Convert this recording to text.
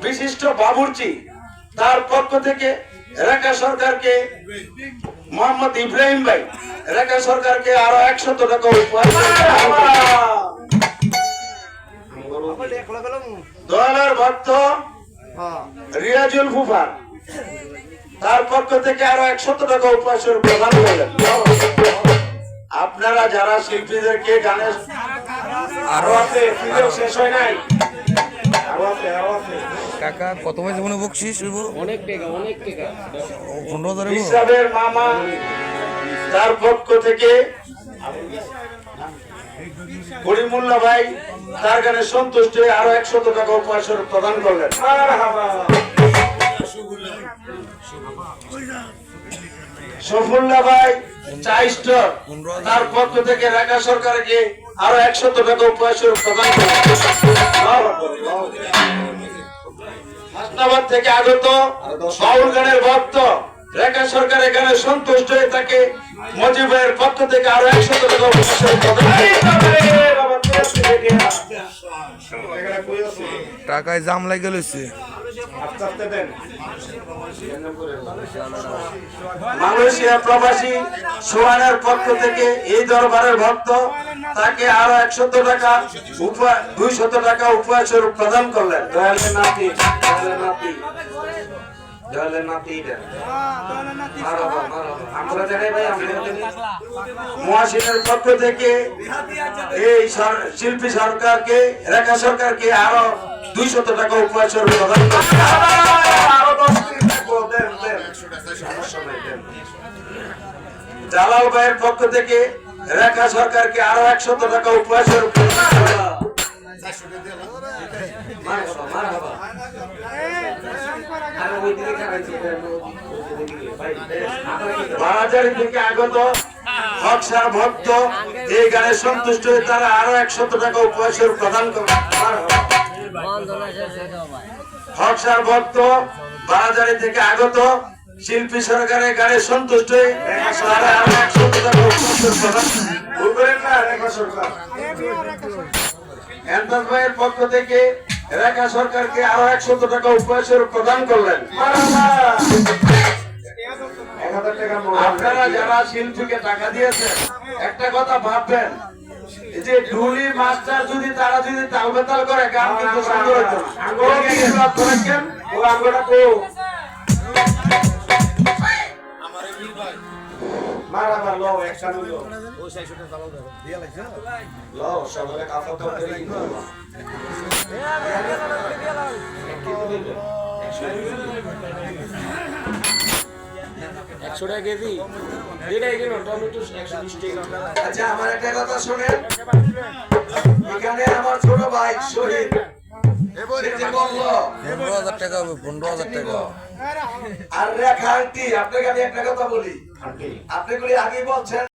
বিশিষ্ট বাবুর্চি তার পক্ষ থেকে রেখা সরকারকে মোহাম্মদ ইব্রাহিম ভাই রেখা সরকারকে আরো 100 টাকা উপহার দয়ালের ভক্ত রিয়াজুল ফুফা তার পক্ষ থেকে আরো 100 টাকা উপহার প্রদান করলেন। আপনারা যারা শিল্পীদেরকে গানের আরো আছে শেষ হয় নাই কাকা কত মাস মনে বকশিস অনেক টাকা 15,000 হিসাবের মামা তার পক্ষ থেকে করিমুল্লাহ ভাই তার গানে সন্তুষ্ট হয়ে আরো 100 টাকা উপহার প্রদান করলেন। সফুল্লাহ ভাই চাইষ্ট তার পক্ষ থেকে রেখা সরকারকে আরো 100 টাকা উপহার প্রদান করলেন। হাসনাবাদ থেকে আগত বাউল গানের ভক্ত রেখা সরকারের গানে সন্তুষ্ট হয়ে তাকে মজিব ভাইয়ের পক্ষ থেকে আরো 100 টাকা উপহার প্রদান টাকায় জাম লাগে গেছে। মালয়েশিয়া প্রবাসী সোহানের পক্ষ থেকে এই দরবারের ভক্ত তাকে আরো 100 টাকা 200 টাকা উপহার স্বরূপ প্রদান করলেন। মহাসিনের পক্ষ থেকে এই শিল্পী সরকারকে রেখা সরকারকে আরো 200 টাকা উপহার স্বরূপ প্রদান করলেন। জালাল ভাইয়ের পক্ষ থেকে রেখা সরকারকে আরো 100 টাকা উপহার স্বরূপ বারাজারি থেকে আগত হকসার ভক্ত এই গানে সন্তুষ্ট হয়ে তারা আরো 100 টাকা উপহার স্বরূপ প্রদান করবে। হকসার ভক্ত বারাজারি থেকে আগত শিল্পী সরকারের গানে সন্তুষ্ট হয়ে তারা আরো 100 টাকা উপহার স্বরূপ প্রদান এন্তাজ ভাইয়ের পক্ষ থেকে রেখা সরকারকে আরো 100 টাকা উপহার স্বরূপ প্রদান করলেন। আপনারা যারা শিল্পীকে টাকা দিয়েছেন একটা কথা ভাববেন যে ঢুলি মাস্টার যদি তারা যদি তাল বেতাল করে গান কিন্তু সুন্দর হতো আচ্ছা আমার একটা কথা শোনেন, এখানে আমার ছোট ভাই শহীদ বললো 15,000 টাকা হবে 15,000 টাকা। আর রেখা আন্টি আপনাকে আমি একটা কথা বলি, আপনি আগেই বলছেন